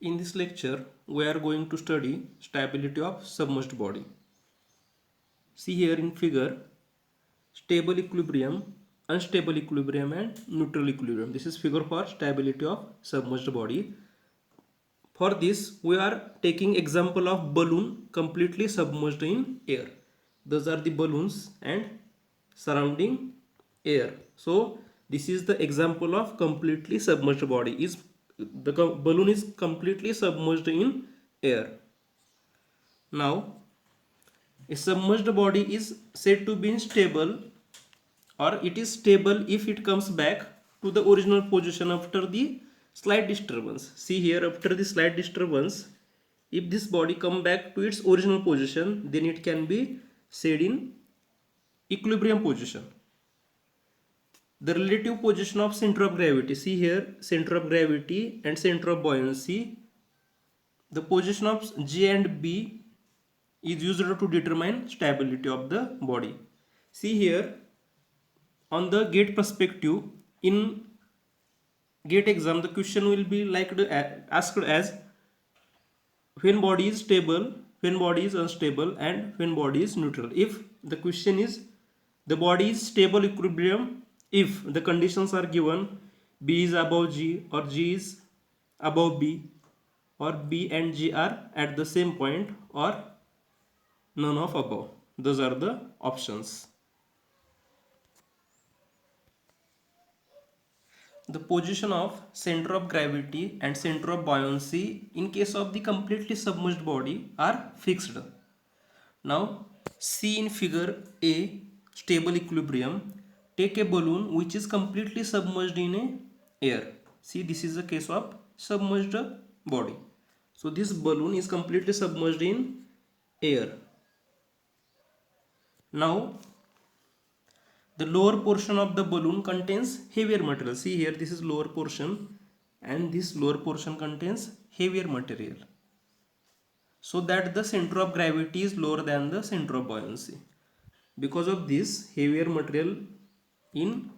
In this lecture, we are going to study stability of submerged body. See here in figure, stable equilibrium, unstable equilibrium and neutral equilibrium. This is figure for stability of submerged body. For this, we are taking example of balloon completely submerged in air. Those are the balloons and surrounding air. So this is the example of completely submerged body. Is the balloon is completely submerged in air. Now, a submerged body is said to be stable, or it is stable if it comes back to the original position after the slight disturbance. See here, after the slight disturbance, if this body come back to its original position, then it can be said in equilibrium position. The relative position of center of gravity, see here, center of gravity and center of buoyancy, the position of G and B is used to determine stability of the body. See here, on the GATE perspective, in GATE exam, the question will be asked as when body is stable, when body is unstable, and when body is neutral. If the question is the body is stable equilibrium, if the conditions are given, B is above G or G is above B, or B and G are at the same point, or none of above. Those are the options. The position of center of gravity and center of buoyancy in case of the completely submerged body are fixed. Now, see in figure A, stable equilibrium. Take a balloon which is completely submerged in a air. See, this is the case of submerged body. So this balloon is completely submerged in air. Now, the lower portion of the balloon contains heavier material. See here, this is lower portion and this lower portion contains heavier material, so that the center of gravity is lower than the center of buoyancy. Because of this heavier material in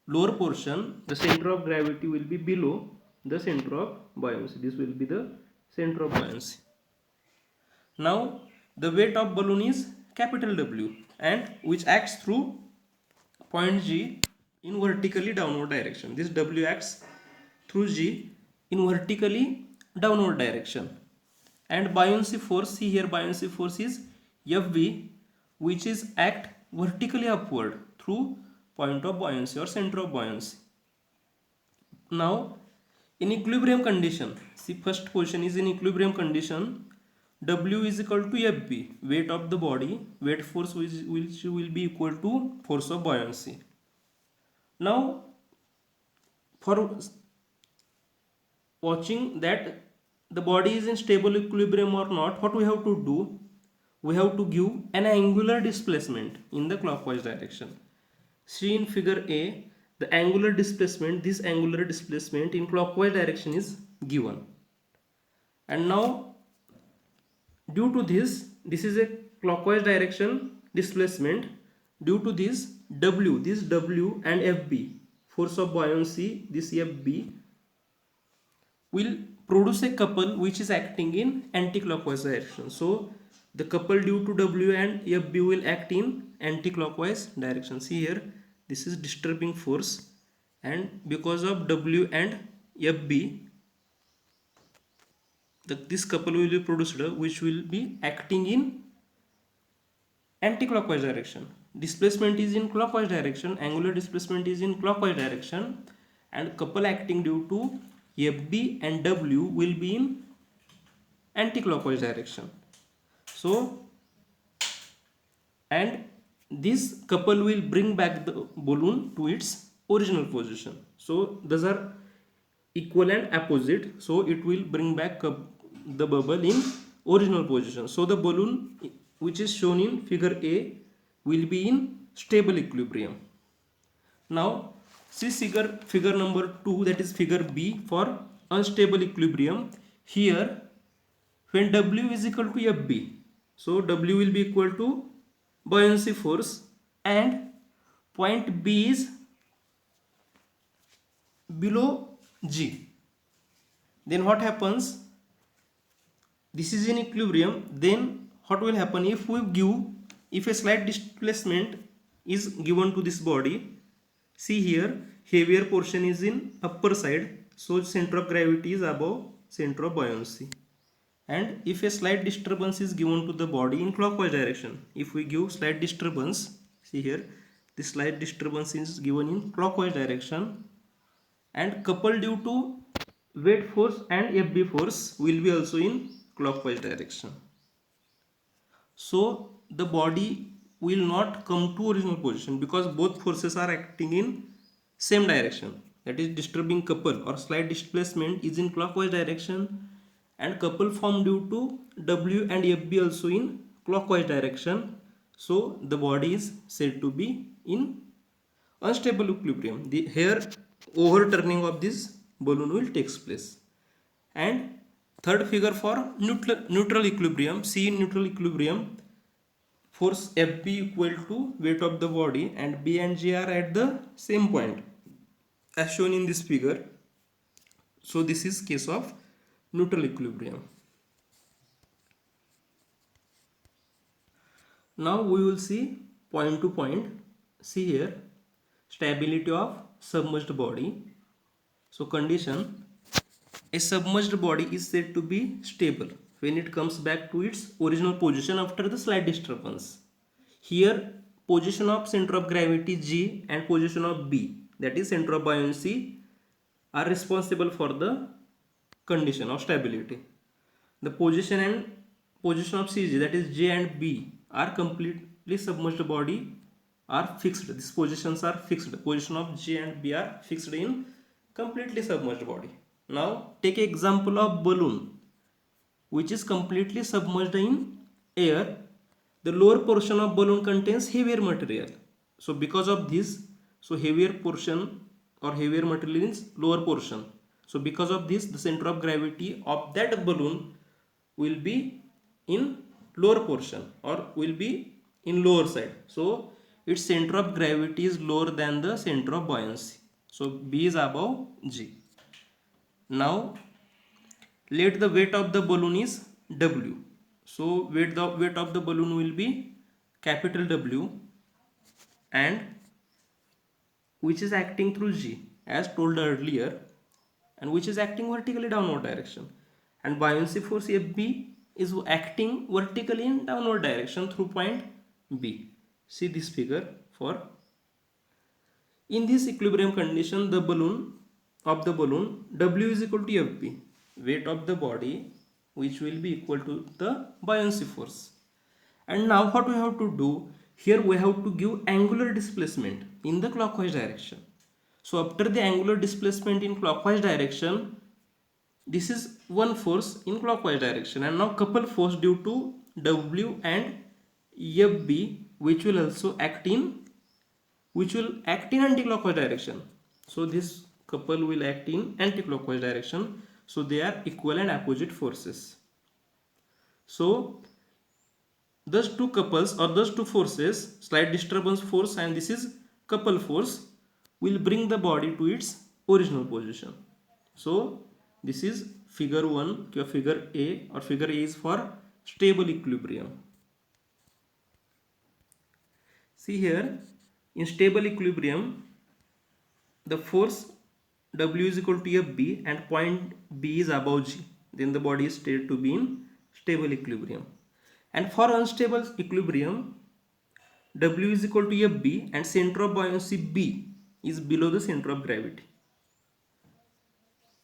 lower portion, the center of gravity will be below the center of buoyancy. This will be the center of buoyancy. Now, the weight of balloon is capital W, and which acts through point G in vertically downward direction. This W acts through G in vertically downward direction. And buoyancy force, see here, buoyancy force is Fv, which is act vertically upward through point of buoyancy or center of buoyancy. Now, in equilibrium condition, see, first position is in equilibrium condition, W is equal to Fb, weight of the body, weight force which will be equal to force of buoyancy. Now, for watching that the body is in stable equilibrium or not, what we have to do? We have to give an angular displacement in the clockwise direction. See in figure A, the angular displacement, this angular displacement in clockwise direction is given. And now, due to this is a clockwise direction displacement. Due to this W and Fb, force of buoyancy, this Fb will produce a couple which is acting in anti-clockwise direction. So the couple due to W and Fb will act in anti-clockwise direction. See here, this is disturbing force, and because of W and Fb, this couple will be produced which will be acting in anti-clockwise direction. Displacement is in clockwise direction, angular displacement is in clockwise direction, and couple acting due to Fb and W will be in anti-clockwise direction. So, and this couple will bring back the balloon to its original position. So those are equal and opposite, so it will bring back the bubble in original position. So the balloon which is shown in figure A will be in stable equilibrium. Now see figure number 2, that is figure B for unstable equilibrium. Here when W is equal to Fb, so W will be equal to buoyancy force, and point B is below G. Then what happens? This is in equilibrium. Then what will happen if a slight displacement is given to this body? See here, heavier portion is in upper side, so center of gravity is above center of buoyancy. And if a slight disturbance is given to the body in clockwise direction, if we give slight disturbance, see here, this slight disturbance is given in clockwise direction, and coupled due to weight force and FB force will be also in clockwise direction. So the body will not come to original position because both forces are acting in same direction. That is, disturbing couple or slight displacement is in clockwise direction, and couple formed due to W and FB also in clockwise direction. So the body is said to be in unstable equilibrium. Here overturning of this balloon will takes place. And third figure for neutral equilibrium. See, in neutral equilibrium, force FB equal to weight of the body, and B and G are at the same point as shown in this figure. So this is case of neutral equilibrium. Now we will see point to point. See here, stability of submerged body. So condition, a submerged body is said to be stable when it comes back to its original position after the slight disturbance. Here position of center of gravity G and position of B, that is center of buoyancy, are responsible for the condition of stability. The position of CG, that is J and B, are completely submerged body are fixed. These positions are fixed. Position of J and B are fixed in completely submerged body. Now take an example of balloon which is completely submerged in air. The lower portion of balloon contains heavier material. So because of this, so heavier portion or heavier material is lower portion. So because of this, the center of gravity of that balloon will be in lower portion or will be in lower side. So its center of gravity is lower than the center of buoyancy. So B is above G. Now let the weight of the balloon is W. So weight of the balloon will be capital W, and which is acting through G as told earlier, and which is acting vertically downward direction, and buoyancy force FB is acting vertically in downward direction through point B. See this figure. For in this equilibrium condition, the balloon W is equal to FB, weight of the body, which will be equal to the buoyancy force. And now what we have to do here, we have to give angular displacement in the clockwise direction. So after the angular displacement in clockwise direction, this is one force in clockwise direction, and now couple force due to W and FB, which will act in anti-clockwise direction. So this couple will act in anti-clockwise direction. So they are equal and opposite forces. So those two couples or those two forces, slight disturbance force and this is couple force, will bring the body to its original position. So this is figure 1, figure A, or figure A is for stable equilibrium. See here, in stable equilibrium, the force W is equal to FB and point B is above G. Then the body is said to be in stable equilibrium. And for unstable equilibrium, W is equal to FB and center of buoyancy B is below the center of gravity.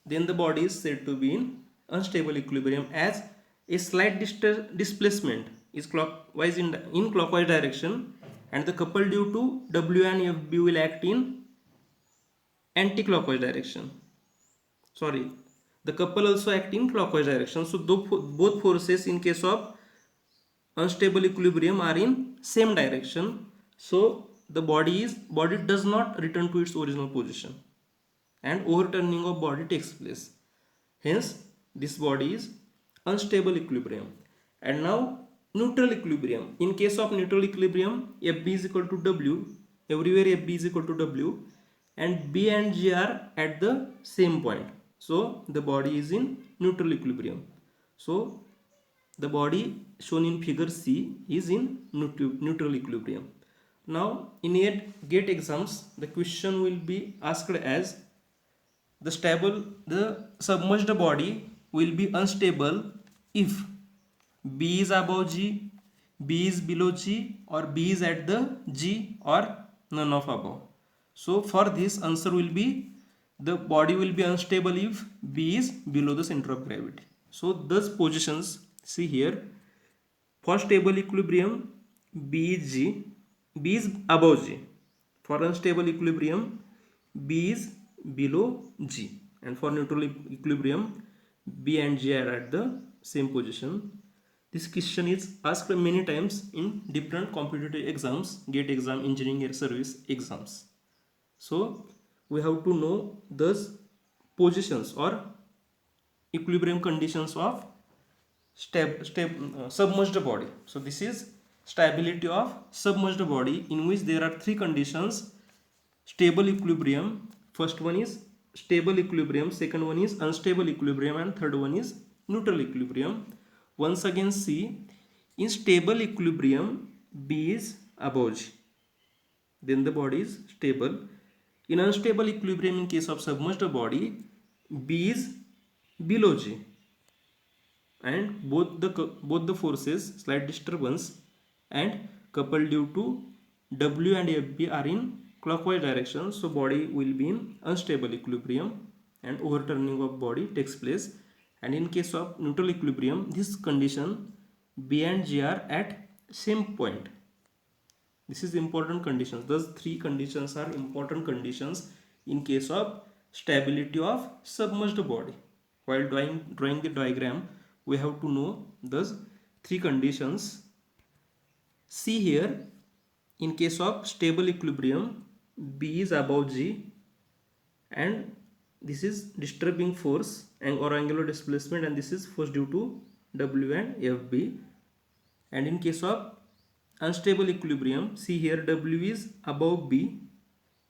Then the body is said to be in unstable equilibrium, as a slight displacement is clockwise in clockwise direction, and the couple due to W and FB will act in anti-clockwise direction. Sorry, the couple also act in clockwise direction. So both forces in case of unstable equilibrium are in same direction. So the body does not return to its original position, and overturning of body takes place. Hence this body is unstable equilibrium. And now neutral equilibrium. In case of neutral equilibrium, FB is equal to W. Everywhere FB is equal to W, and B and G are at the same point. So the body is in neutral equilibrium. So the body shown in figure C is in neutral equilibrium. Now in GATE exams, the question will be asked as the submerged body will be unstable if B is above G, B is below G, or B is at the G, or none of above. So for this answer will be the body will be unstable if B is below the center of gravity. So those positions, see here, for stable equilibrium B is G, B is above G. For unstable equilibrium B is below G, and for neutral equilibrium B and G are at the same position. This question is asked many times in different competitive exams, GATE exam, engineering air service exams. So we have to know those positions or equilibrium conditions of submerged body. So this is stability of submerged body, in which there are three conditions: stable equilibrium, first one is stable equilibrium, second one is unstable equilibrium, and third one is neutral equilibrium. Once again, see, in stable equilibrium B is above G, then the body is stable. In unstable equilibrium, in case of submerged body, B is below G, and both the forces, slight disturbance and coupled due to W and FB, are in clockwise direction. So body will be in unstable equilibrium and overturning of body takes place. And in case of neutral equilibrium, this condition B and G are at same point. This is important conditions. Those three conditions are important conditions in case of stability of submerged body. While drawing the diagram, we have to know those three conditions. See here, in case of stable equilibrium, B is above G, and this is disturbing force or angular displacement, and this is force due to W and FB. And in case of unstable equilibrium, see here, W is above B,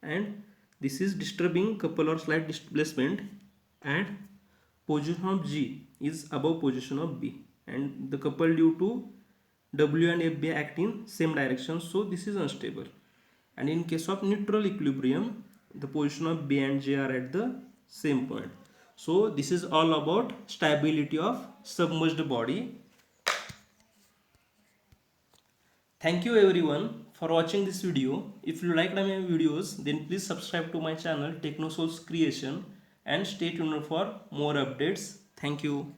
and this is disturbing couple or slight displacement, and position of G is above position of B, and the couple due to W and FB act in same direction, so this is unstable. And in case of neutral equilibrium, the position of B and G are at the same point. So this is all about stability of submerged body. Thank you everyone for watching this video. If you liked my videos, then please subscribe to my channel TechnoSouls Creation and stay tuned for more updates. Thank you.